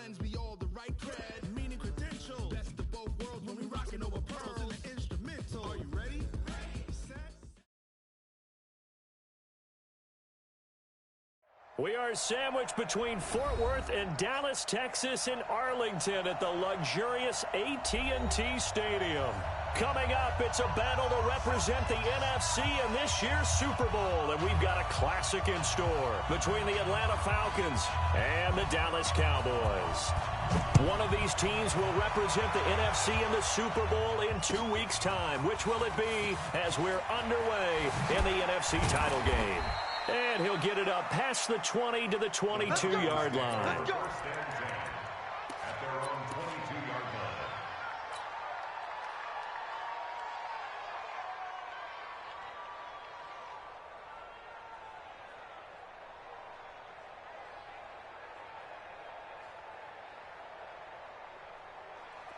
lends me all the right cred, meaning credentials. Best of both worlds when we rockin' over pearls in the instrumental. Are you ready? We are sandwiched between Fort Worth and Dallas, Texas in Arlington at the luxurious AT&T Stadium. Coming up, it's a battle to represent the NFC in this year's Super Bowl, and we've got a classic in store between the Atlanta Falcons and the Dallas Cowboys. One of these teams will represent the NFC in the Super Bowl in 2 weeks' time. Which will it be as we're underway in the NFC title game? And he'll get it up past the 20 to the 22-yard line. Let's go. At their own 22-yard line.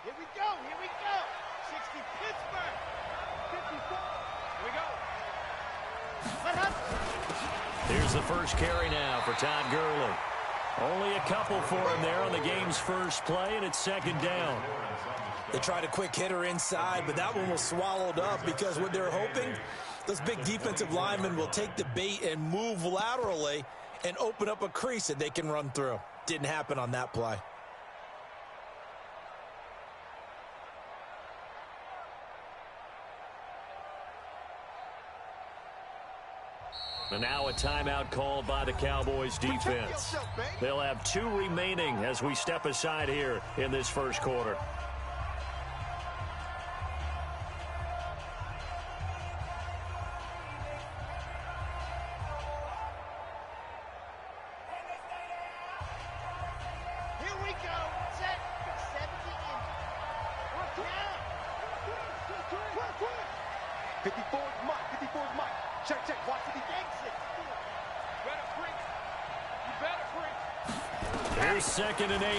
Here we go, here we go. 60 Pittsburgh. 54. Here we go. Here's the first carry now for Todd Gurley. Only a couple for him there on the game's first play, and it's second down. They tried a quick hitter inside, but that one was swallowed up because what they're hoping, those big defensive linemen will take the bait and move laterally and open up a crease that they can run through. Didn't happen on that play. And now a timeout called by the Cowboys defense. They'll have 2 remaining as we step aside here in this first quarter. Here we go. Set. 70 in. Quick. 54 is Mike. 54 is Mike. Check. Watch the exit. You better bring. Here's second and 8.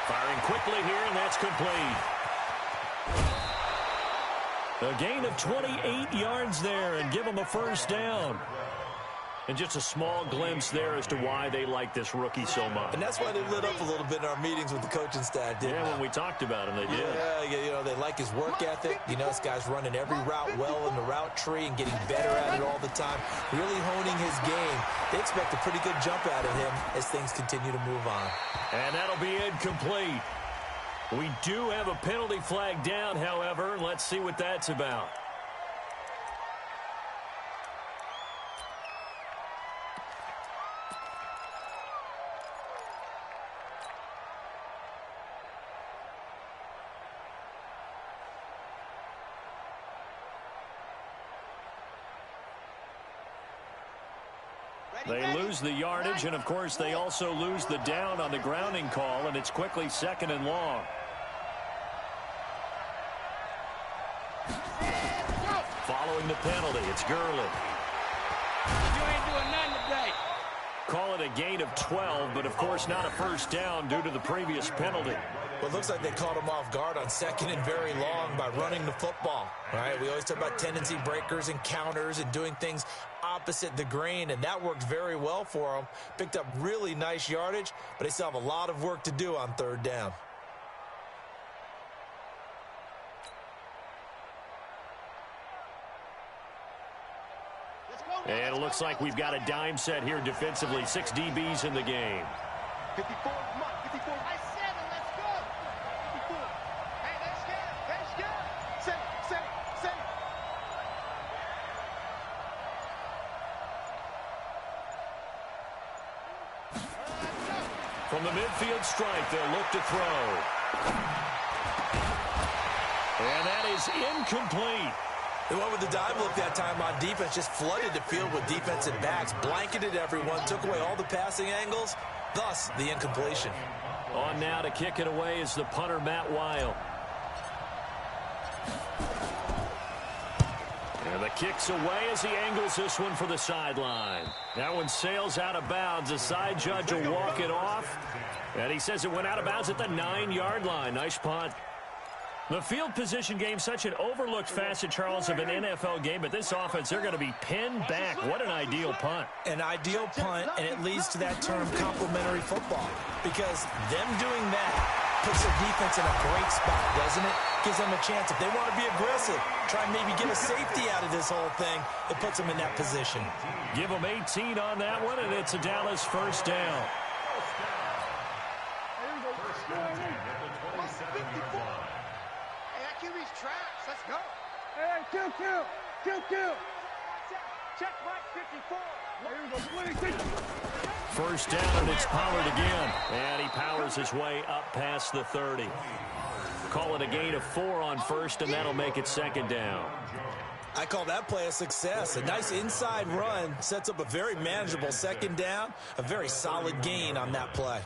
Firing quickly here, and that's complete. A gain of 28 yards there and give them a first down. And just a small glimpse there as to why they like this rookie so much. And that's why they lit up a little bit in our meetings with the coaching staff, didn't they? Yeah, when we talked about him, they did. Yeah, you know, they like his work ethic. You know, this guy's running every route well in the route tree and getting better at it all the time, really honing his game. They expect a pretty good jump out of him as things continue to move on. And that'll be incomplete. We do have a penalty flag down, however, and let's see what that's about. They lose the yardage, and, of course, they also lose the down on the grounding call, and it's quickly second and long. Following the penalty, it's Gurley. You ain't doing nothing today. Call it a gain of 12, but, of course, not a first down due to the previous penalty. Well, it looks like they caught him off guard on second and very long by running the football. Right? We always talk about tendency breakers and counters and doing things opposite the grain, and that worked very well for them. Picked up really nice yardage, but they still have a lot of work to do on third down. And it looks like we've got a dime set here defensively. 6 DBs in the game. 54, Mike, 54. I said it, let's go. 54. Hey, let's go. Set it. From the midfield stripe, they'll look to throw. And that is incomplete. They went with the dive look that time on defense, just flooded the field with defensive backs, blanketed everyone, took away all the passing angles, thus the incompletion. On now to kick it away is the punter, Matt Weil. And the kick's away as he angles this one for the sideline. That one sails out of bounds. The side judge will walk it off. And he says it went out of bounds at the 9-yard line. Nice punt. The field position game, such an overlooked facet, Charles, of an NFL game, but this offense, they're going to be pinned back. What an ideal punt. An ideal punt, and it leads to that term complementary football, because them doing that puts their defense in a great spot, doesn't it? Gives them a chance. If they want to be aggressive, try and maybe get a safety out of this whole thing, it puts them in that position. Give them 18 on that one, and it's a Dallas first down. Let's go. Hey, kill. Check right 54. First down, and it's Pollard again. And he powers his way up past the 30. Call it a gain of 4 on first, and that'll make it second down. I call that play a success. A nice inside run sets up a very manageable second down. A very solid gain on that play.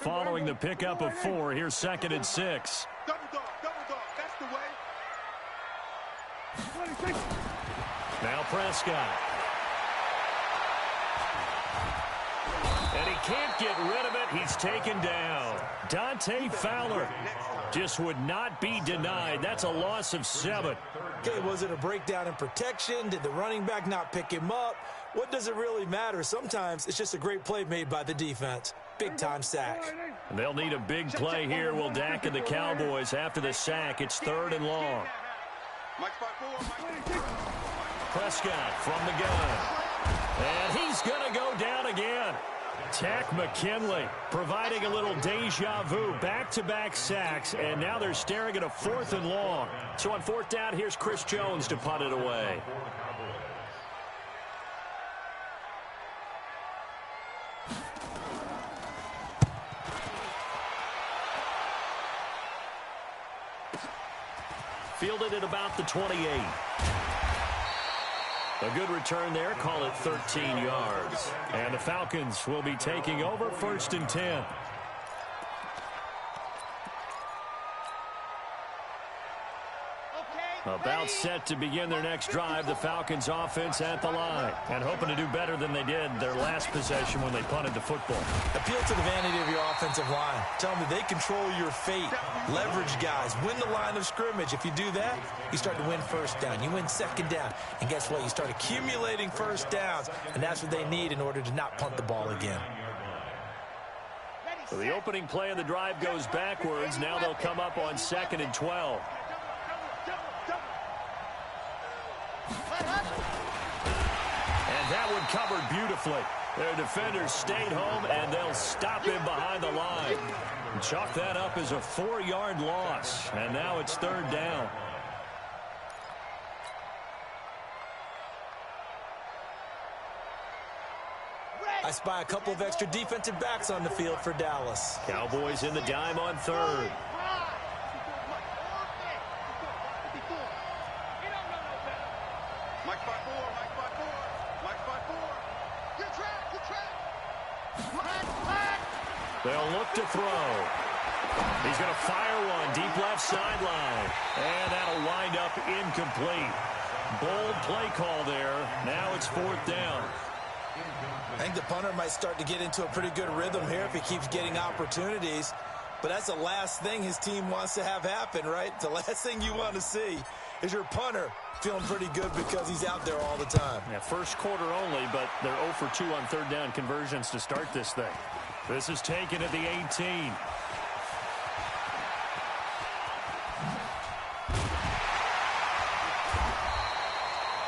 Following the pickup of 4, here's 2nd and 6. Double dog, that's the way. Now Prescott. And he can't get rid of it. He's taken down. Dante Fowler just would not be denied. That's a loss of 7. Okay, was it a breakdown in protection? Did the running back not pick him up? What does it really matter? Sometimes it's just a great play made by the defense. Big-time sack. They'll need a big play here, will Dak and the Cowboys. After the sack, it's 3rd and long. Prescott from the gun. And he's going to go down again. Takk McKinley providing a little deja vu. Back-to-back sacks, and now they're staring at a 4th and long. So on 4th down, here's Chris Jones to punt it away. Fielded at about the 28. A good return there. Call it 13 yards. And the Falcons will be taking over 1st and 10. About set to begin their next drive, the Falcons offense at the line. And hoping to do better than they did their last possession when they punted the football. Appeal to the vanity of your offensive line. Tell them that they control your fate. Leverage guys. Win the line of scrimmage. If you do that, you start to win 1st down. You win 2nd down. And guess what? You start accumulating 1st downs. And that's what they need in order to not punt the ball again. So the opening play of the drive goes backwards. Now they'll come up on 2nd and 12. And that one covered beautifully. Their defenders stayed home, and they'll stop him behind the line. Chalk that up as a 4-yard loss, and now it's 3rd down. I spy a couple of extra defensive backs on the field for Dallas. Cowboys in the dime on 3rd. They'll look to throw. He's going to fire one deep left sideline. And that'll wind up incomplete. Bold play call there. Now it's 4th down. I think the punter might start to get into a pretty good rhythm here if he keeps getting opportunities. But that's the last thing his team wants to have happen, right? The last thing you want to see is your punter feeling pretty good because he's out there all the time. Yeah, first quarter only, but they're 0 for 2 on 3rd down conversions to start this thing. This is taken at the 18.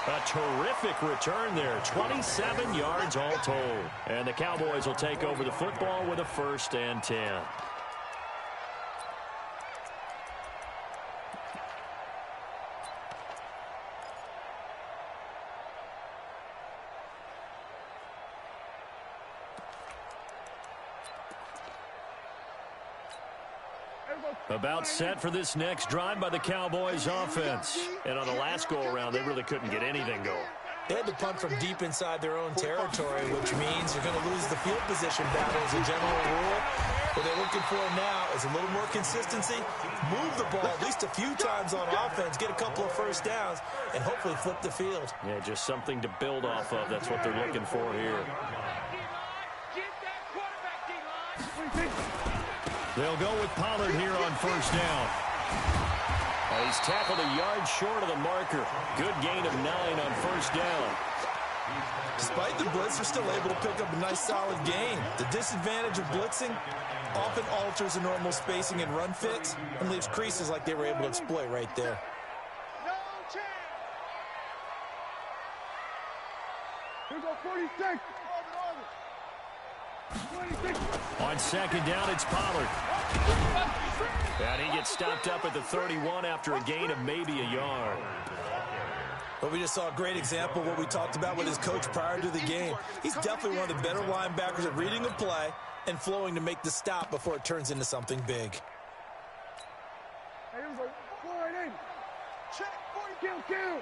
A terrific return there. 27 yards all told. And the Cowboys will take over the football with a 1st and 10. About set for this next drive by the Cowboys offense. And on the last go-around, they really couldn't get anything going. They had to punt from deep inside their own territory, which means you're going to lose the field position battle as a general rule. What they're looking for now is a little more consistency, move the ball at least a few times on offense, get a couple of first downs, and hopefully flip the field. Yeah, just something to build off of. That's what they're looking for here. They'll go with Pollard here on first down. He's tackled a yard short of the marker. Good gain of 9 on first down. Despite the blitz, they're still able to pick up a nice solid gain. The disadvantage of blitzing often alters the normal spacing and run fits and leaves creases like they were able to exploit right there. No chance. Here go 46. On second down, it's Pollard. And he gets stopped up at the 31 after a gain of maybe a yard. But we just saw a great example of what we talked about with his coach prior to the game. He's definitely one of the better linebackers at reading a play and flowing to make the stop before it turns into something big. Hey, here we go. 480. Check. 40. Kill.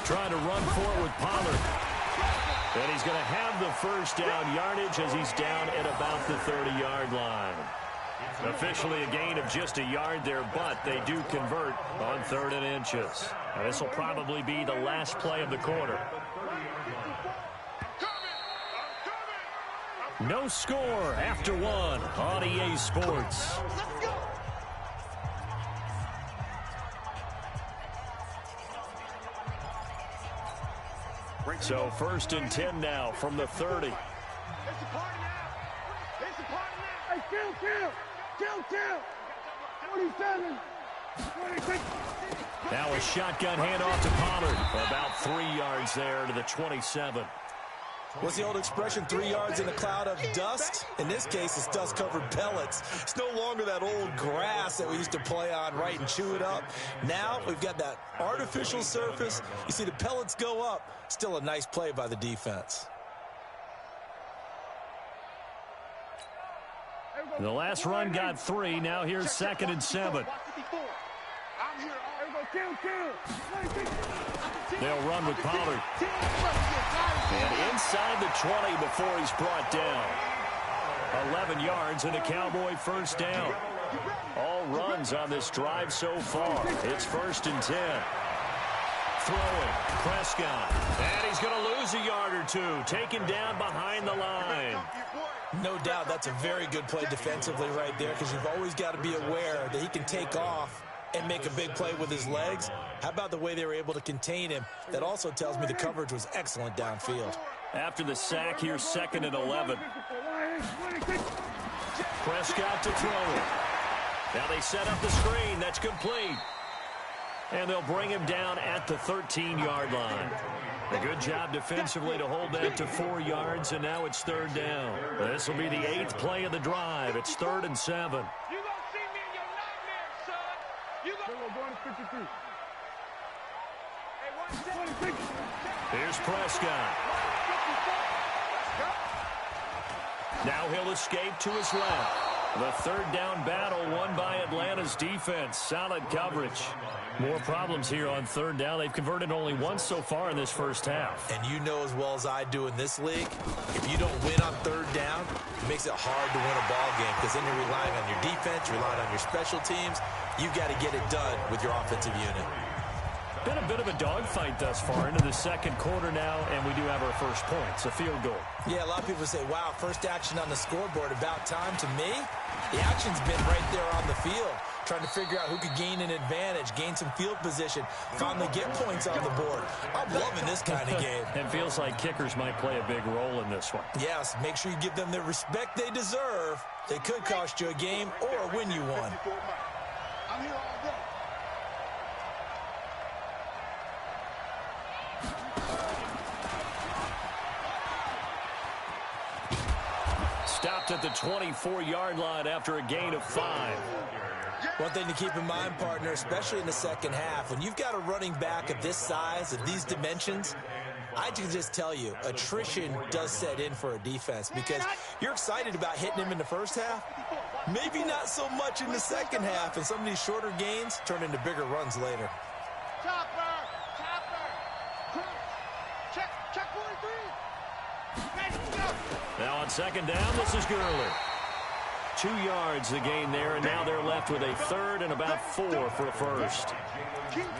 Trying to run forward with Pollard. And he's going to have the first down yardage as he's down at about the 30-yard line. Officially a gain of just a yard there, but they do convert on 3rd and inches. Now, this will probably be the last play of the quarter. No score after 1 on EA Sports. So 1st and 10 now from the 30. It's a party now. It's a party now. Hey, kill. 47. 46. Now a shotgun handoff to Pollard. About 3 yards there to the 27. What's the old expression, 3 yards in a cloud of dust? In this case, it's dust-covered pellets. It's no longer that old grass that we used to play on, right, and chew it up. Now we've got that artificial surface. You see the pellets go up. Still a nice play by the defense. The last run got 3. Now here's 2nd and 7. They'll run with Pollard. And inside the 20 before he's brought down. 11 yards and a Cowboy first down. All runs on this drive so far. It's 1st and 10. Throwing, Prescott. And he's going to lose a yard or 2. Taken down behind the line. No doubt that's a very good play defensively right there, because you've always got to be aware that he can take off and make a big play with his legs. How about the way they were able to contain him? That also tells me the coverage was excellent downfield. After the sack, here's 2nd and 11. Prescott to throw it. Now they set up the screen. That's complete. And they'll bring him down at the 13-yard line. A good job defensively to hold that to 4 yards, and now it's 3rd down. This will be the 8th play of the drive. It's 3rd and 7. You gonna see me in your nightmares, son. You gonna 53. Hey, 1 Here's Prescott. Now he'll escape to his left. The 3rd down battle won by Atlanta's defense. Solid coverage. More problems here on 3rd down. They've converted only once so far in this first half. And you know as well as I do in this league, if you don't win on 3rd down, it makes it hard to win a ball game, because then you're relying on your defense, you're relying on your special teams. You've got to get it done with your offensive unit. Been a bit of a dogfight thus far into the 2nd quarter now, and we do have our first points, a field goal. Yeah, a lot of people say, wow, first action on the scoreboard, about time. To me, the action's been right there on the field, trying to figure out who could gain an advantage, gain some field position, finally get points on the board. I'm loving this kind of game. It feels like kickers might play a big role in this one. Yes, make sure you give them the respect they deserve. They could cost you a game or win you one. I'm here all day. Stopped at the 24-yard line after a gain of 5. One thing to keep in mind, partner, especially in the second half, when you've got a running back of this size, of these dimensions, I can just tell you, attrition does set in for a defense, because you're excited about hitting him in the first half, maybe not so much in the second half, and some of these shorter gains turn into bigger runs later. Chopper! Check 43. Ready, go. Now on second down, this is Gurley. 2 yards the gain there, and now they're left with a third and about 4 for a first.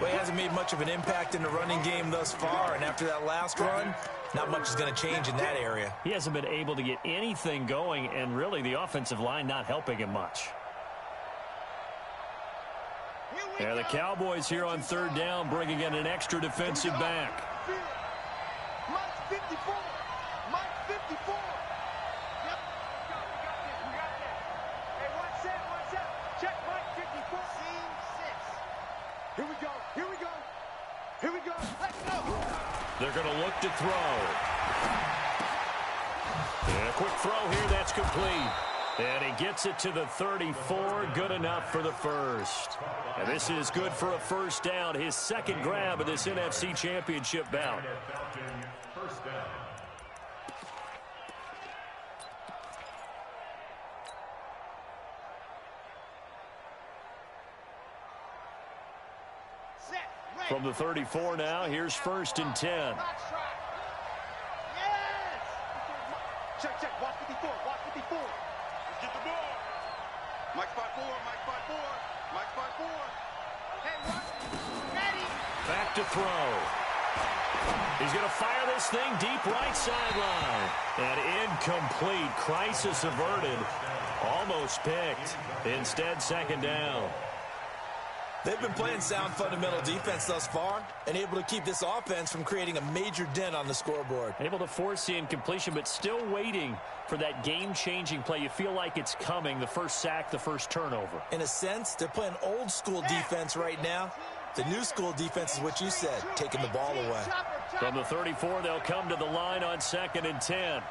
Well, he hasn't made much of an impact in the running game thus far, and after that last run, not much is going to change in that area. He hasn't been able to get anything going, and really the offensive line not helping him much. Yeah, the Cowboys here on third down, bringing in an extra defensive back. Mike 54. Mike 54. Yep. We got this. Hey, watch that. Check Mike 54. Scene 6. Here we go. Here we go. Here we go. Let's go. They're going to look to throw. And a quick throw here, that's complete. And he gets it to the 34, good enough for the first. And this is good for a first down, his second grab of this NFC Championship bout. First down. Set. Ready. From the 34 now, here's first and 10. Box try. Yes. Check. Watch 54. Watch 54. Let's get the ball. Mike 54. Mike 54. Mike 54. Hey, watch. Ready. Back to throw. He's going to fire this thing deep right sideline. And incomplete. Crisis averted. Almost picked. Instead, second down. They've been playing sound fundamental defense thus far and able to keep this offense from creating a major dent on the scoreboard. Able to force the incompletion, but still waiting for that game-changing play. You feel like it's coming, the first sack, the first turnover. In a sense, they're playing old school defense right now. The new school defense is what you said, taking the ball away. From the 34, they'll come to the line on second and 10.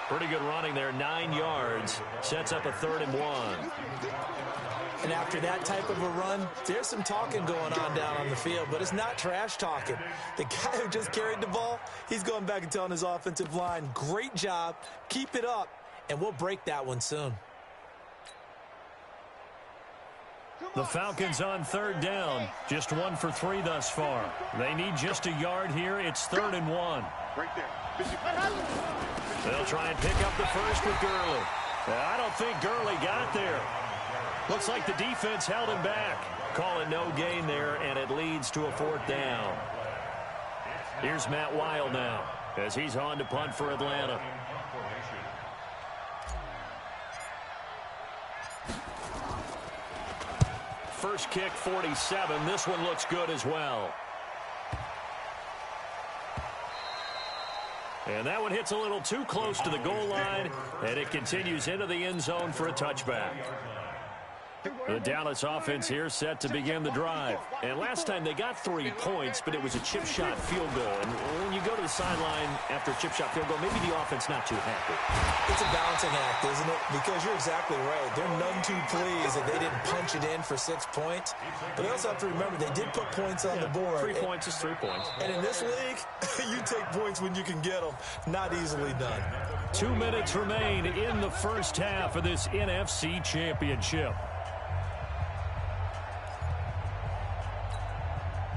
Pretty good running there, 9 yards. Sets up a 3rd and 1. And after that type of a run, there's some talking going on down on the field, but it's not trash talking. The guy who just carried the ball, he's going back and telling his offensive line, great job, keep it up, and we'll break that one soon. The Falcons on third down. Just 1 for 3 thus far. They need just a yard here. It's 3rd and 1. Right there. They'll try and pick up the first with Gurley. I don't think Gurley got there. Looks like the defense held him back. Call it no gain there, and it leads to a 4th down. Here's Matt Weil now as he's on to punt for Atlanta. First kick, 47. This one looks good as well. And that one hits a little too close to the goal line, and it continues into the end zone for a touchback. The Dallas offense here set to begin the drive. And last time they got 3 points, but it was a chip shot field goal. And when you go to the sideline after a chip shot field goal, maybe the offense not too happy. It's a balancing act, isn't it? Because you're exactly right. They're none too pleased that they didn't punch it in for 6 points. But they also have to remember they did put points on the board. 3 points is 3 points. And in this league, you take points when you can get them. Not easily done. 2 minutes remain in the first half of this NFC Championship.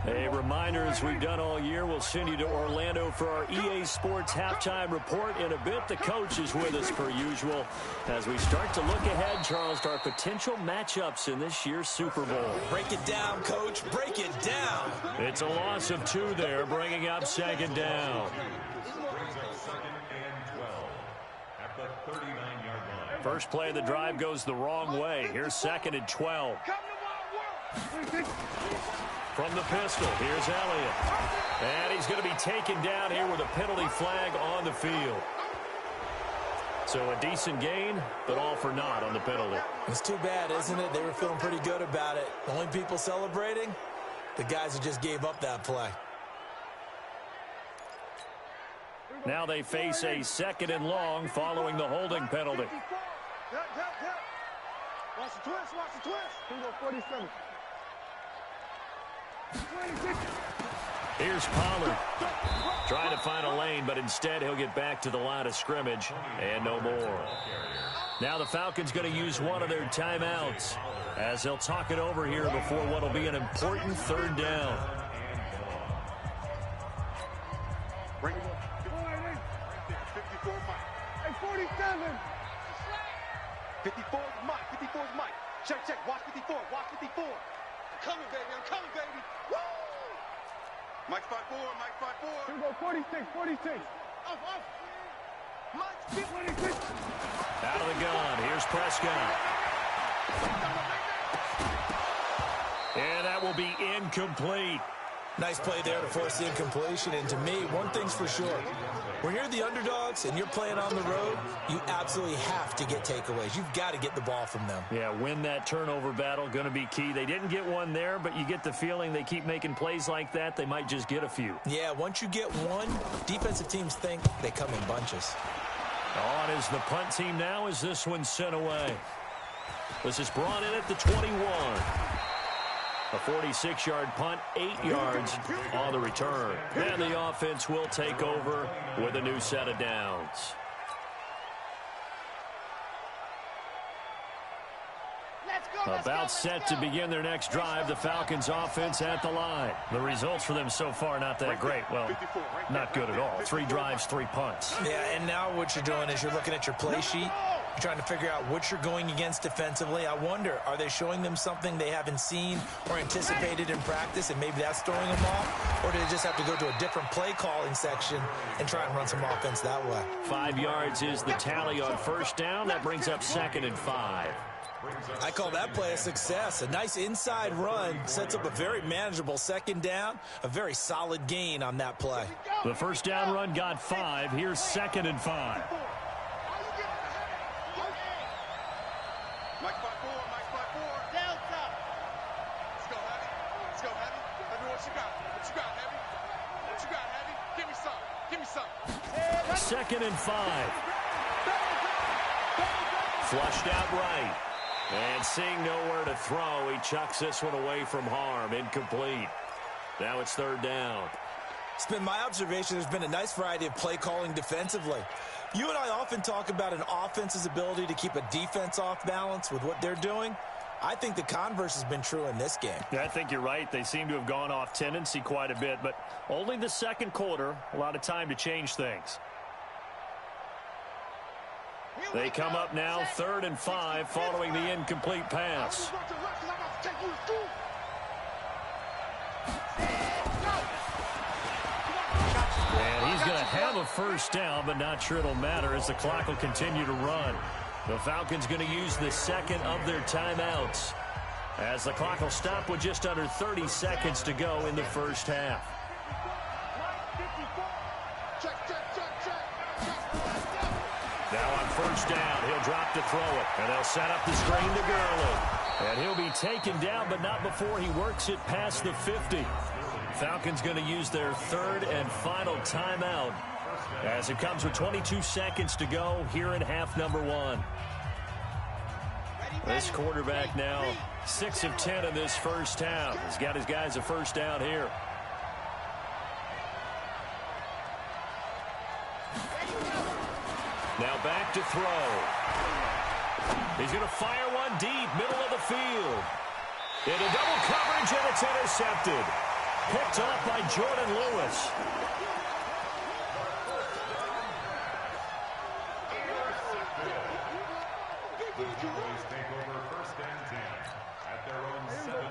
A reminder, as we've done all year, we'll send you to Orlando for our EA Sports halftime report in a bit. The coach is with us per usual as we start to look ahead, Charles, to our potential matchups in this year's Super Bowl. Break it down, Coach. Break it down. It's a loss of 2 there, bringing up second down. First play of the drive goes the wrong way. Here's second and 12. From the pistol, here's Elliott. And he's going to be taken down here with a penalty flag on the field. So a decent gain, but all for naught on the penalty. It's too bad, isn't it? They were feeling pretty good about it. The only people celebrating, the guys who just gave up that play. Now they face a 2nd and long following the holding penalty. Watch the twist, watch the twist. 47. Here's Pollard. Trying to find a lane, but instead he'll get back to the line of scrimmage and no more. Now the Falcons going to use one of their timeouts as they'll talk it over here before what will be an important third down. Bring it up. Right there, 54 Mike. Hey, 47. 54 is Mike. 54 is Mike. Check, check. Watch 54. Watch 54. I'm coming, baby. I'm coming, baby. Woo! Mike 5-4. Mike 5-4. Here we go. 46. 46. Off. Mike 26. Out of the gun. Here's Prescott. And that will be incomplete. Nice play there to force the incompletion. And to me, one thing's for sure. When you're the underdogs and you're playing on the road, you absolutely have to get takeaways. You've got to get the ball from them. Yeah, win that turnover battle, going to be key. They didn't get one there, but you get the feeling they keep making plays like that, they might just get a few. Yeah, once you get one, defensive teams think they come in bunches. On is the punt team now as this one's sent away. This is brought in at the 21. A 46-yard punt, 8 yards on the return. And the offense will take over with a new set of downs. About set to begin their next drive, the Falcons offense at the line. The results for them so far not that great. Well, not good at all. 3 drives, 3 punts. Yeah, and now what you're doing is you're looking at your play sheet. You're trying to figure out what you're going against defensively. I wonder, are they showing them something they haven't seen or anticipated in practice, and maybe that's throwing them off? Or do they just have to go to a different play calling section and try and run some offense that way? 5 yards is the tally on first down. That brings up 2nd and 5. I call that play a success. A nice inside run sets up a very manageable 2nd down. A very solid gain on that play. The first down run got 5. Here's 2nd and 5. Mike 5-4. Mike 5-4. Delta. Let's go, Heavy. Let's go, Heavy. Let me know what you got. What you got, Heavy? What you got, Heavy? Give me some. Give me some. 2nd and 5. Flushed out right. And seeing nowhere to throw, he chucks this one away from harm. Incomplete. Now it's 3rd down. It's been my observation there's been a nice variety of play calling defensively. You and I often talk about an offense's ability to keep a defense off balance with what they're doing. I think the converse has been true in this game. Yeah, I think you're right. They seem to have gone off tendency quite a bit, but only the 2nd quarter, a lot of time to change things. They come up now 3rd and 5 following the incomplete pass. And he's going to have a first down, but not sure it'll matter as the clock will continue to run. The Falcons going to use the 2nd of their timeouts as the clock will stop with just under 30 seconds to go in the first half. Now on first down, he'll drop to throw it. And they'll set up the screen to Gurley. And he'll be taken down, but not before he works it past the 50. Falcons going to use their 3rd and final timeout as it comes with 22 seconds to go here in half number 1. This quarterback now 6 of 10 in this first half. He's got his guys a first down here. Now back to throw. He's going to fire one deep, middle of the field. Into double coverage, and it's intercepted. Picked off by Jordan Lewis.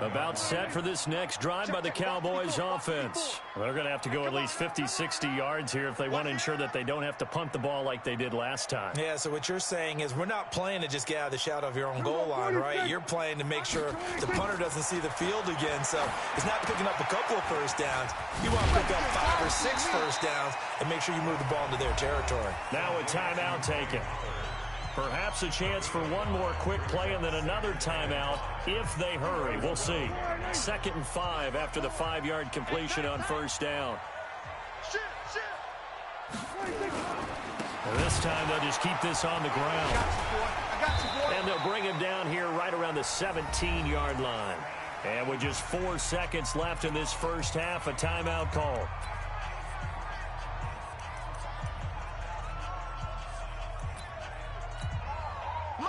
About set for this next drive by the Cowboys offense. They're going to have to go at least 50, 60 yards here if they want to ensure that they don't have to punt the ball like they did last time. Yeah, so what you're saying is we're not playing to just get out of the shadow of your own goal line, right? You're playing to make sure the punter doesn't see the field again. So it's not picking up a couple of first downs. You want to pick up 5 or 6 first downs and make sure you move the ball into their territory. Now a timeout taken. Perhaps a chance for one more quick play and then another timeout if they hurry. We'll see. 2nd and 5 after the 5-yard completion on first down. And this time they'll just keep this on the ground. And they'll bring him down here right around the 17-yard line. And with just 4 seconds left in this first half, a timeout call.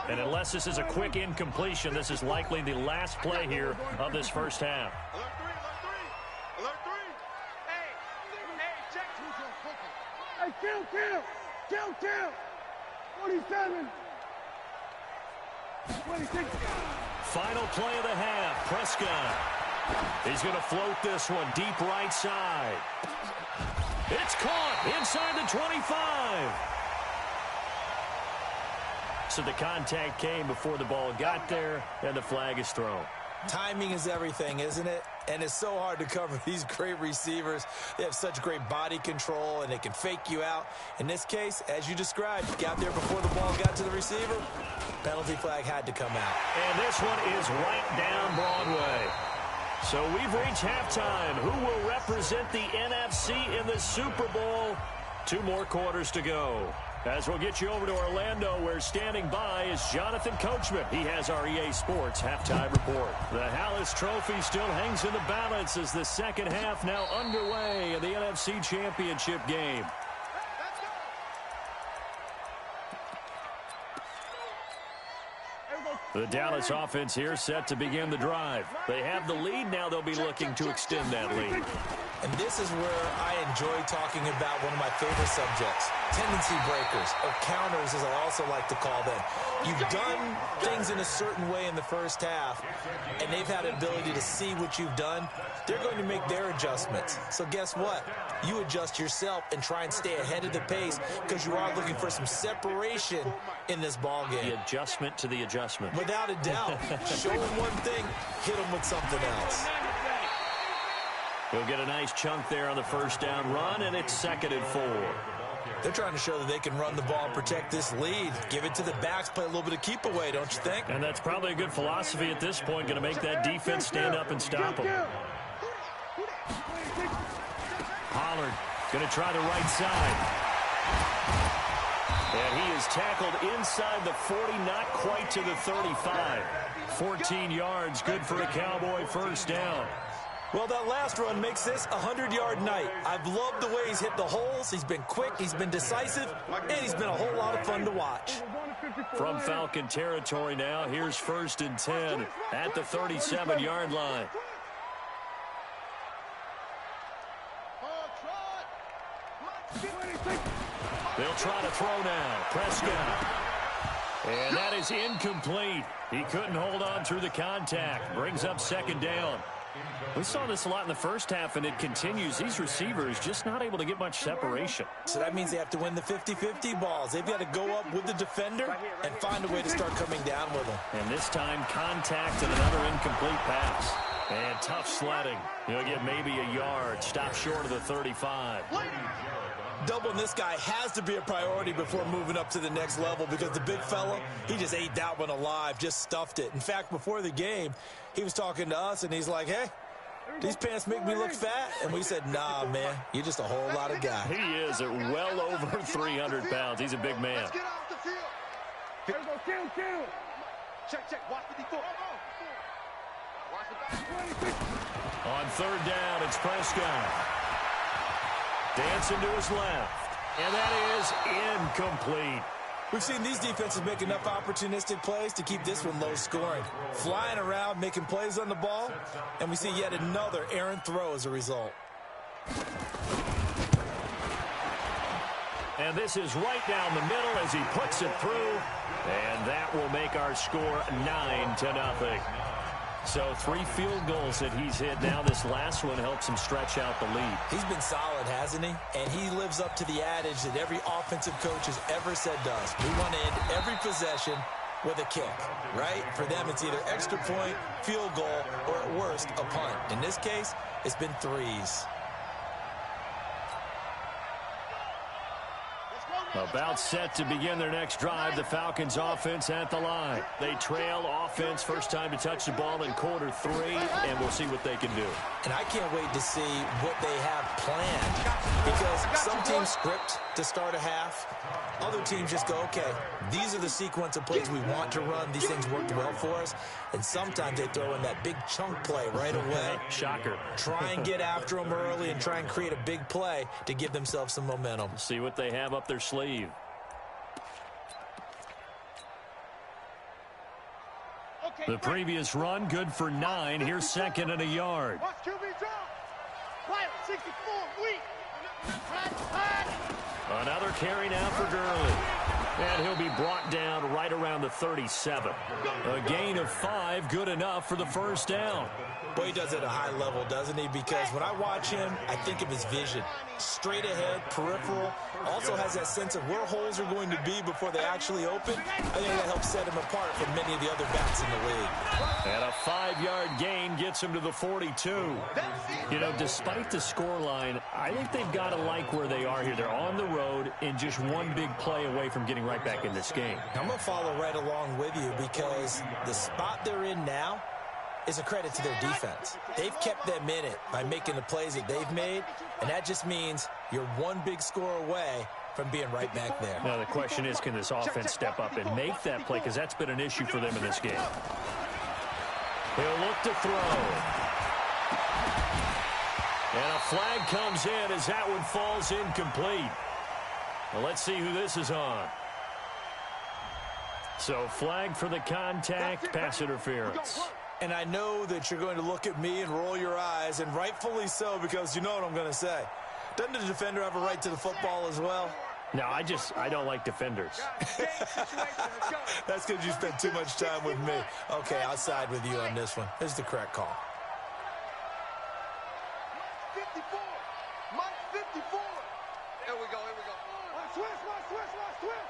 And unless this is a quick incompletion, this is likely the last play here of this first half. Alert three. Alert three. Hey, check. Hey, kill. 47. 26. Final play of the half. Prescott. He's going to float this one deep right side. It's caught inside the 25. So the contact came before the ball got there, and the flag is thrown. Timing is everything, isn't it? And it's so hard to cover these great receivers. They have such great body control, and they can fake you out. In this case, as you described, got there before the ball got to the receiver. Penalty flag had to come out. And this one is right down Broadway. So we've reached halftime. Who will represent the NFC in the Super Bowl? 2 more quarters to go. As we'll get you over to Orlando, where standing by is Jonathan Coachman. He has our EA Sports halftime report. The Hallis Trophy still hangs in the balance as the second half now underway in the NFC Championship game. The Dallas offense here set to begin the drive. They have the lead now. They'll be looking to extend that lead. And this is where I enjoy talking about one of my favorite subjects, tendency breakers, or counters as I also like to call them. You've done things in a certain way in the first half, and they've had an ability to see what you've done. They're going to make their adjustments. So guess what? You adjust yourself and try and stay ahead of the pace because you are looking for some separation in this ball game. The adjustment to the adjustment. Without a doubt. Show them one thing, hit them with something else. We'll get a nice chunk there on the first down run, and it's 2nd and 4. They're trying to show that they can run the ball and protect this lead. Give it to the backs, play a little bit of keep away, don't you think? And that's probably a good philosophy at this point, going to make that defense stand up and stop them. Pollard going to try the right side. And he is tackled inside the 40, not quite to the 35. 14 yards, good for a Cowboy first down. Well, that last run makes this a 100-yard night. I've loved the way he's hit the holes. He's been quick, he's been decisive, and he's been a whole lot of fun to watch. From Falcon territory now, here's 1st and 10 at the 37-yard line. They'll try to throw now. Prescott. And that is incomplete. He couldn't hold on through the contact. Brings up 2nd down. We saw this a lot in the first half, and it continues. These receivers just not able to get much separation. So that means they have to win the 50-50 balls. They've got to go up with the defender and find a way to start coming down with them. And this time, contact and another incomplete pass. And tough sledding. He'll get maybe a yard. Stop short of the 35. Doubling this guy has to be a priority before moving up to the next level because the big fella, he just ate that one alive, just stuffed it. In fact, before the game, he was talking to us, and he's like, hey, these pants make me look fat? And we said, nah, man, you're just a whole lot of guy. He is at well over 300 pounds. He's a big man. Let's get off the field. Kill. Check. Watch 54. Watch the back. On 3rd down, it's Prescott. Dancing to his left. And that is incomplete. We've seen these defenses make enough opportunistic plays to keep this one low scoring. Flying around, making plays on the ball, and we see yet another errant throw as a result. And this is right down the middle as he puts it through. And that will make our score 9-0. So 3 field goals that he's hit now. This last one helps him stretch out the lead. He's been solid, hasn't he? And he lives up to the adage that every offensive coach has ever said to us. We want to end every possession with a kick, right? For them, it's either extra point, field goal, or at worst, a punt. In this case, it's been 3s. Let's go, About set to begin their next drive, the Falcons offense at the line. They trail offense, first time to touch the ball in quarter 3, and we'll see what they can do. And I can't wait to see what they have planned, because some teams script to start a half. Other teams just go, okay, these are the sequence of plays we want to run. These things worked well for us. And sometimes they throw in that big chunk play right away. Shocker. Try and get after them early and try and create a big play to give themselves some momentum. See what they have up their sleeve. The previous run, good for 9. Here's second and a yard. Watch QB draw. Quiet, 64, weak. Another carry now for Gurley. And he'll be brought down right around the 37. A gain of 5, good enough for the first down. Boy, he does it at a high level, doesn't he? Because when I watch him, I think of his vision. Straight ahead, peripheral. Also has that sense of where holes are going to be before they actually open. I think that helps set him apart from many of the other backs in the league. And a 5-yard gain gets him to the 42. You know, despite the scoreline, I think they've got to like where they are here. They're on the road and just one big play away from getting right back in this game. I'm going to follow right along with you because the spot they're in now is a credit to their defense. They've kept them in it by making the plays that they've made, and that just means you're one big score away from being right back there. Now the question is, can this offense step up and make that play, because that's been an issue for them in this game. He'll look to throw. And a flag comes in as that one falls incomplete. Well, let's see who this is on. So flag for the contact, pass interference. And I know that you're going to look at me and roll your eyes, and rightfully so, because you know what I'm going to say. Doesn't the defender have a right to the football as well? No, I don't like defenders. That's because you spent too much time with me. Okay, I'll side with you on this one. This is the correct call. 54. Mike 54. Here we go, here we go. Switch.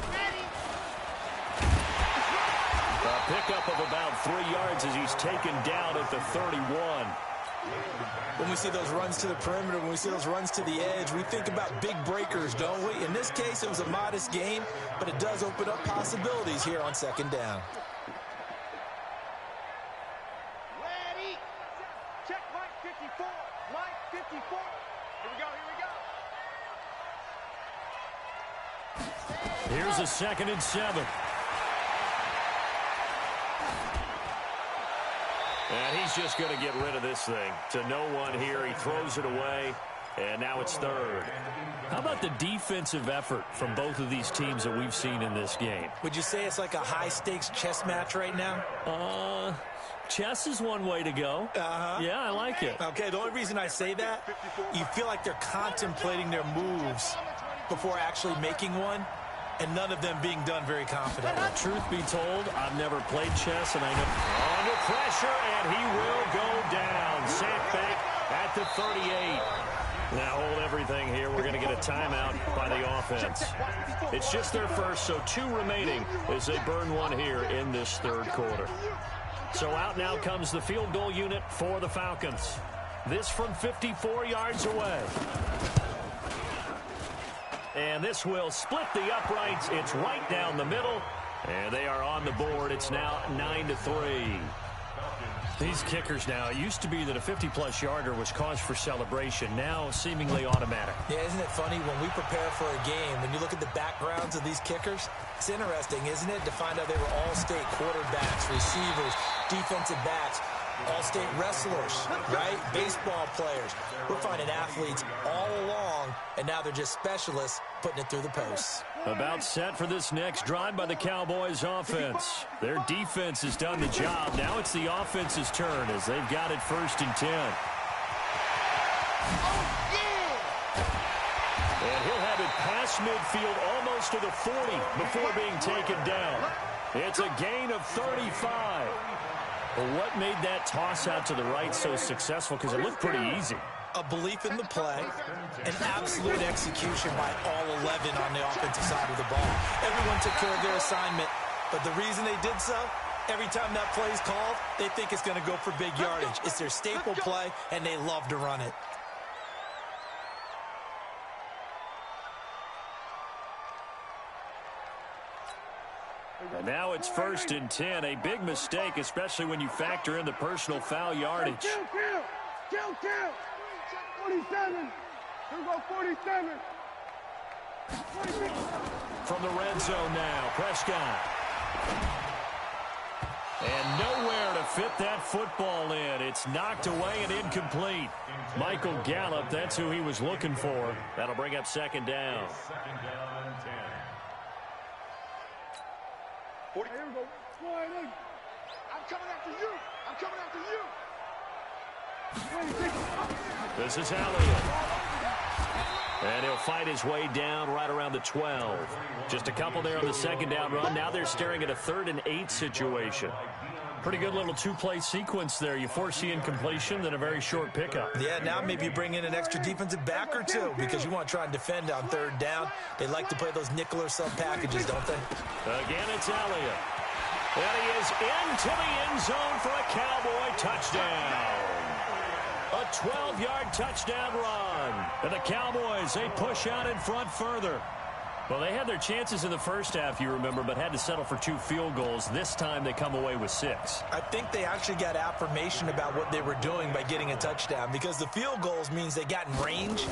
Ready. A pickup of about 3 yards as he's taken down at the 31. When we see those runs to the perimeter, when we see those runs to the edge, we think about big breakers, don't we? In this case, it was a modest gain, but it does open up possibilities here on second down. Ready. Check Mike 54. Mike 54. Here we go. Here's a 2nd and 7. And he's just going to get rid of this thing. To no one here. He throws it away. And now it's 3rd. How about the defensive effort from both of these teams that we've seen in this game? Would you say it's like a high-stakes chess match right now? Chess is one way to go. Yeah, I like it. Okay, the only reason I say that, you feel like they're contemplating their moves before actually making one, and none of them being done very confidently. Truth be told, I've never played chess, and I know under pressure, and he will go down. Sent back at the 38. Now hold everything here. We're going to get a timeout by the offense. It's just their first, so 2 remaining as they burn one here in this 3rd quarter. So out now comes the field goal unit for the Falcons. This from 54 yards away. And this will split the uprights. It's right down the middle. And they are on the board. It's now 9-3. These kickers now, it used to be that a 50-plus yarder was cause for celebration. Now seemingly automatic. Yeah, isn't it funny when we prepare for a game, when you look at the backgrounds of these kickers, it's interesting, isn't it, to find out they were all-state quarterbacks, receivers, defensive backs, all-state wrestlers, right? Baseball players. We're finding athletes all along, and now they're just specialists putting it through the posts. About set for this next drive by the Cowboys offense. Their defense has done the job. Now it's the offense's turn as they've got it 1st and 10. And he'll have it past midfield almost to the 40 before being taken down. It's a gain of 35. Well, what made that toss out to the right so successful? Because it looked pretty easy. A belief in the play, an absolute execution by all 11 on the offensive side of the ball. Everyone took care of their assignment, but the reason they did so, every time that play is called, they think it's going to go for big yardage. It's their staple play, and they love to run it. And now it's 1st and 10. A big mistake, especially when you factor in the personal foul yardage. Kill. 47. Here go 47. 46. From the red zone now, Prescott. And nowhere to fit that football in. It's knocked away and incomplete. Michael Gallup, that's who he was looking for. That'll bring up 2nd down. 2nd down and 10. Here we go. I'm coming after you. I'm coming after you. 26. This is Elliott. And he'll fight his way down right around the 12. Just a couple there on the 2nd down run. Now they're staring at a 3rd and 8 situation. Pretty good little 2-play sequence there. You force the incompletion, then a very short pickup. Yeah, now maybe you bring in an extra defensive back or two because you want to try and defend on 3rd down. They like to play those nickel or sub packages, don't they? Again, it's Elliott. And he is into the end zone for a Cowboy touchdown. A 12-yard touchdown run. And the Cowboys, they push out in front further. Well, they had their chances in the first half, you remember, but had to settle for 2 field goals. This time they come away with 6. I think they actually got affirmation about what they were doing by getting a touchdown because the field goals means they got in range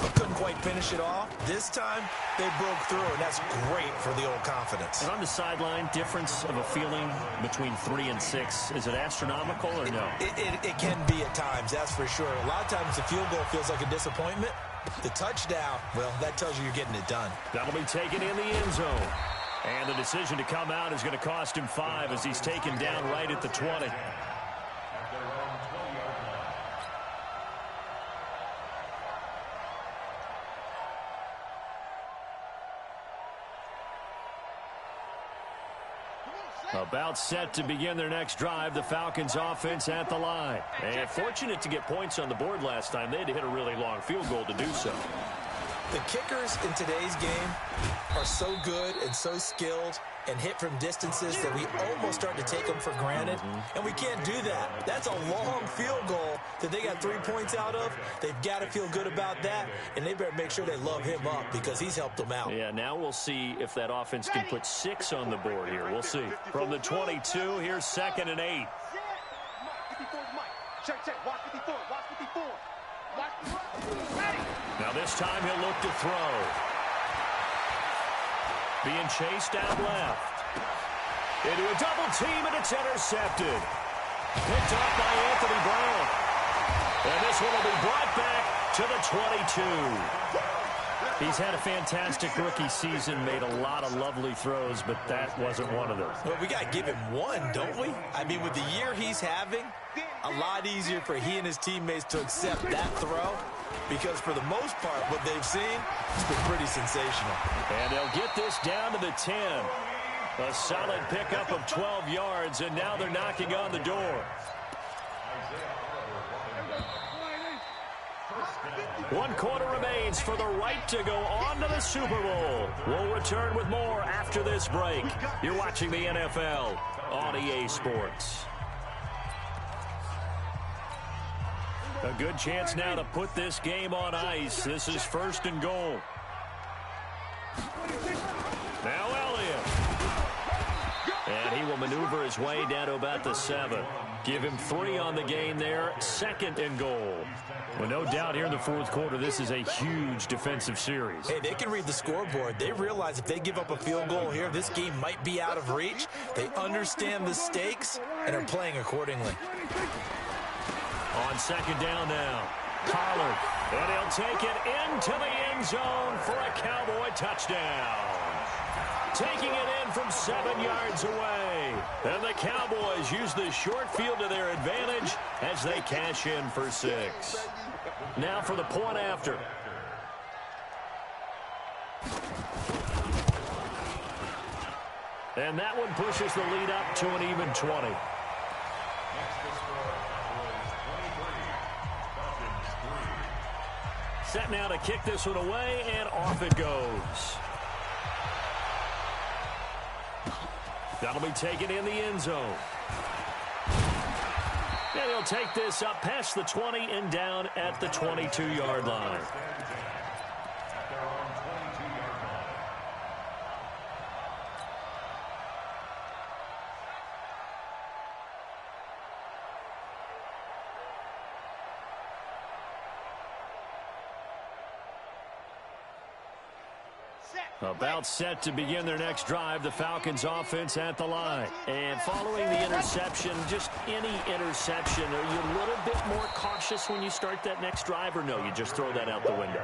but couldn't quite finish it off. This time they broke through, and that's great for the old confidence. And on the sideline, difference of a feeling between 3 and 6, is it astronomical or no? It can be at times, that's for sure. A lot of times the field goal feels like a disappointment. The touchdown, well, that tells you you're getting it done. That'll be taken in the end zone. And the decision to come out is going to cost him 5 as he's taken down right at the 20. About set to begin their next drive, the Falcons offense at the line. And fortunate to get points on the board last time. They had to hit a really long field goal to do so. The kickers in today's game are so good and so skilled and hit from distances that we almost start to take them for granted. And we can't do that. That's a long field goal that they got 3 points out of. They've got to feel good about that, and they better make sure they love him up because he's helped them out. Yeah, now we'll see if that offense can put 6 on the board here. We'll see. From the 22, here's 2nd and 8. Check. Watch 54. Watch 54. Now this time he'll look to throw. Being chased out left. Into a double team, and it's intercepted. Picked up by Anthony Brown. And this one will be brought back to the 22. He's had a fantastic rookie season, made a lot of lovely throws, but that wasn't one of them. Well, we got to give him one, don't we? I mean, with the year he's having, a lot easier for he and his teammates to accept that throw because for the most part, what they've seen has been pretty sensational. And they'll get this down to the 10. A solid pickup of 12 yards, and now they're knocking on the door. 1 quarter remains for the right to go on to the Super Bowl. We'll return with more after this break. You're watching the NFL on EA Sports. A good chance now to put this game on ice. This is 1st and goal. Now Elliott. And he will maneuver his way down to about the 7. Give him 3 on the game there. 2nd and goal. Well, no doubt here in the 4th quarter, this is a huge defensive series. Hey, they can read the scoreboard. They realize if they give up a field goal here, this game might be out of reach. They understand the stakes and are playing accordingly. On 2nd down now, Pollard. And he'll take it into the end zone for a Cowboy touchdown. Taking it in from 7 yards away. And the Cowboys use the short field to their advantage as they cash in for 6. Now for the point after. And that one pushes the lead up to an even 20. Set now to kick this one away, and off it goes. That'll be taken in the end zone. And he'll take this up past the 20 and down at the 22-yard line. About set to begin their next drive, the Falcons offense at the line. And following the interception, just any interception, are you a little bit more cautious when you start that next drive, or no, you just throw that out the window?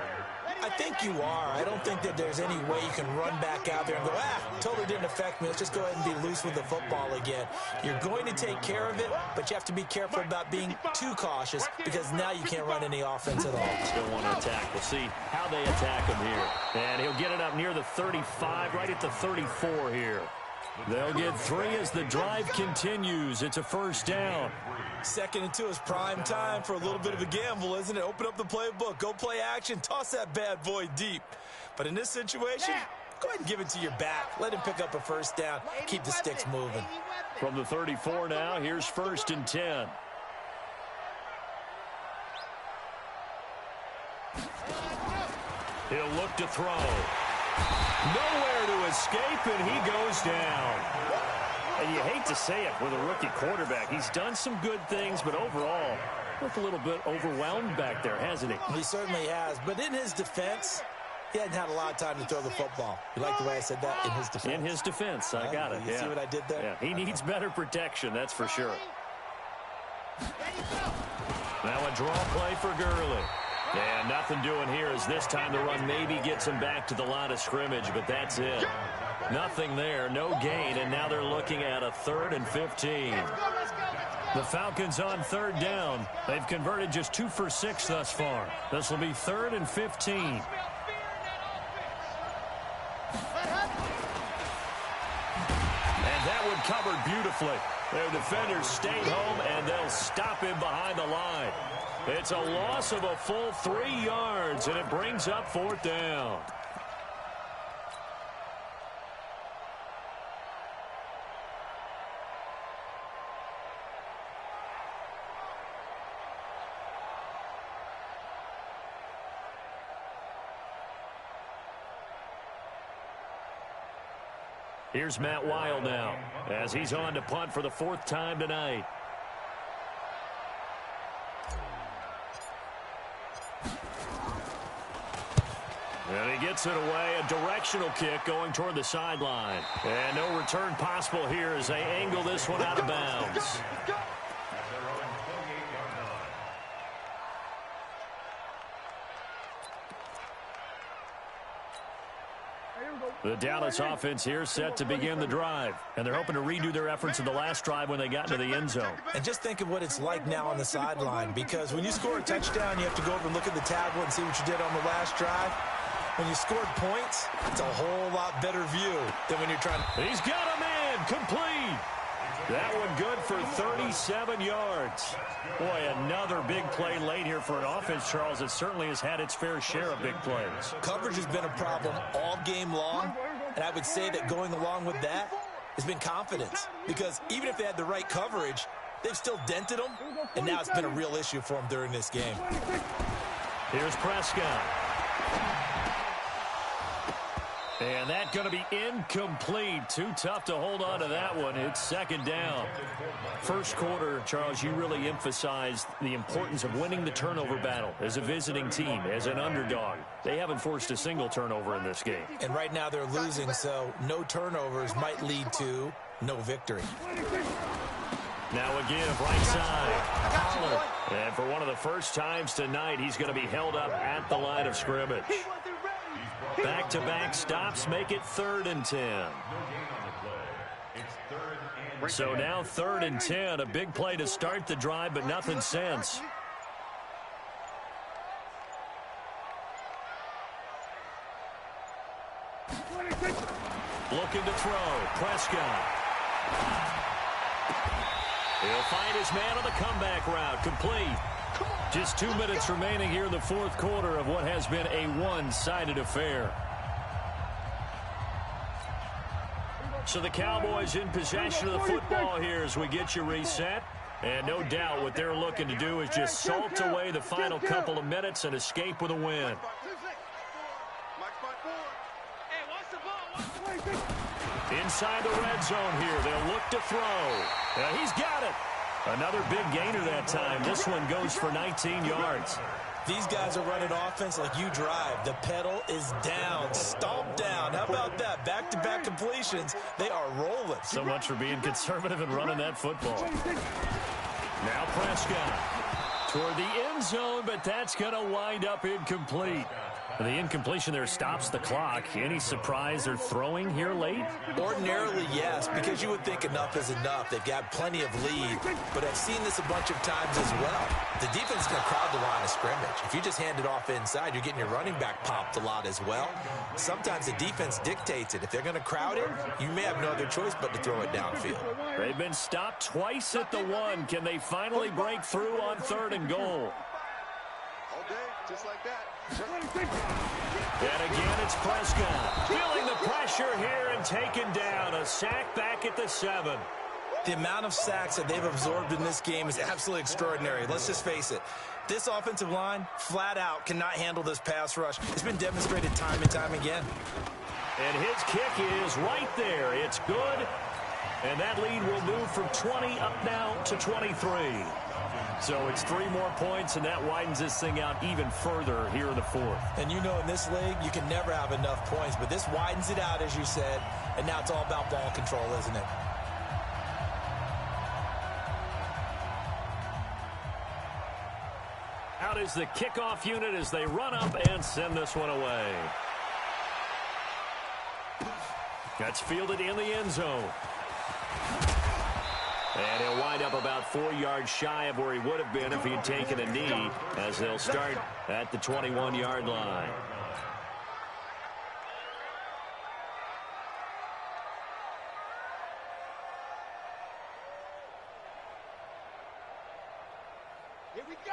I think you are. I don't think that there's any way you can run back out there and go, totally didn't affect me. Let's just go ahead and be loose with the football again. You're going to take care of it, but you have to be careful about being too cautious because now you can't run any offense at all. Still want to attack. We'll see how they attack him here. And he'll get it up near the 35, right at the 34 here. They'll get 3 as the drive continues. It's a first down. 2nd and 2 is prime time for a little bit of a gamble, isn't it? Open up the playbook, go play action, toss that bad boy deep. But in this situation, go ahead and give it to your back. Let him pick up a first down. Keep the sticks moving. From the 34 now, here's 1st and 10. He'll look to throw. Nowhere to escape, and he goes down. And you hate to say it with a rookie quarterback. He's done some good things, but overall, looked a little bit overwhelmed back there, hasn't he? He certainly has. But in his defense, he hadn't had a lot of time to throw the football. You like the way I said that? In his defense. In his defense. I got it. You see what I did there? Yeah, he needs better protection, that's for sure. Now a draw play for Gurley. And nothing doing here as this time the run maybe gets him back to the line of scrimmage, but that's it. Nothing there, no gain, and now they're looking at a 3rd and 15. The Falcons on 3rd down. They've converted just 2 for 6 thus far. This will be 3rd and 15. And that one covered beautifully. Their defenders stayed home, and they'll stop him behind the line. It's a loss of a full 3 yards, and it brings up 4th down. Here's Matt Weil now as he's on to punt for the 4th time tonight. And he gets it away, a directional kick going toward the sideline. And no return possible here as they angle this one out of bounds. The Dallas offense here set to begin the drive. And they're hoping to redo their efforts in the last drive when they got into the end zone. And just think of what it's like now on the sideline, because when you score a touchdown, you have to go over and look at the tablet and see what you did on the last drive. When you scored points, it's a whole lot better view than when you're trying to... He's got a man, complete. That one good for 37 yards. Boy, another big play late here for an offense, Charles, that certainly has had its fair share of big plays. Coverage has been a problem all game long, and I would say that going along with that has been confidence, because even if they had the right coverage, they've still dented them, and now it's been a real issue for them during this game. Here's Prescott. And that's going to be incomplete. Too tough to hold on to that one. It's 2nd down. First quarter, Charles, you really emphasized the importance of winning the turnover battle as a visiting team, as an underdog. They haven't forced a single turnover in this game. And right now they're losing, so no turnovers might lead to no victory. Now again, right side, Pollard. And for one of the first times tonight, he's going to be held up at the line of scrimmage. Back-to-back stops make it 3rd and 10. So now 3rd and 10, a big play to start the drive, but nothing since. Looking to throw, Prescott. He'll find his man on the comeback route, complete. Just 2 minutes remaining here in the 4th quarter of what has been a one-sided affair. So the Cowboys in possession of the football here as we get you reset. And no doubt what they're looking to do is just salt away the final couple of minutes and escape with a win. Inside the red zone here, they'll look to throw. He's got it. Another big gainer that time. This one goes for 19 yards. These guys are running offense like you drive. The pedal is down, stomped down. How about that? Back-to-back completions. They are rolling. So much for being conservative and running that football. Now Prescott toward the end zone, but that's going to wind up incomplete. The incompletion there stops the clock. Any surprise they're throwing here late? Ordinarily, yes, because you would think enough is enough. They've got plenty of lead, but I've seen this a bunch of times as well. The defense is going to crowd the line of scrimmage. If you just hand it off inside, you're getting your running back popped a lot as well. Sometimes the defense dictates it. If they're going to crowd it, you may have no other choice but to throw it downfield. They've been stopped twice at the 1. Can they finally break through on 3rd and goal? All day, just like that. And again, it's Prescott. Feeling the pressure here and taken down. A sack back at the 7. The amount of sacks that they've absorbed in this game is absolutely extraordinary. Let's just face it. This offensive line, flat out, cannot handle this pass rush. It's been demonstrated time and time again. And his kick is right there. It's good. And that lead will move from 20 up now to 23. So it's 3 more points, and that widens this thing out even further here in the 4th. And you know in this league, you can never have enough points, but this widens it out, as you said, and now it's all about ball control, isn't it? Out is the kickoff unit as they run up and send this one away. That's fielded in the end zone. And he'll wind up about 4 yards shy of where he would have been if he had taken a knee, as they'll start at the 21-yard line.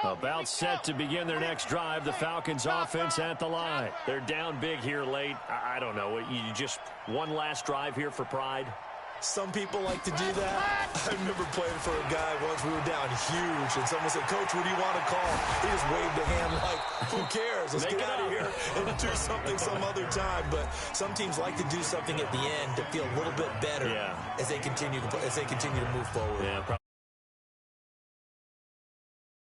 About set to begin their next drive, the Falcons offense at the line. They're down big here late. I don't know. You just one last drive here for pride? Some people like to do that. I remember playing for a guy once. We were down huge, and someone said, "Coach, what do you want to call?" He just waved a hand like, who cares? Let's get out of here and do something some other time. But some teams like to do something at the end to feel a little bit better as they continue to move forward. Yeah.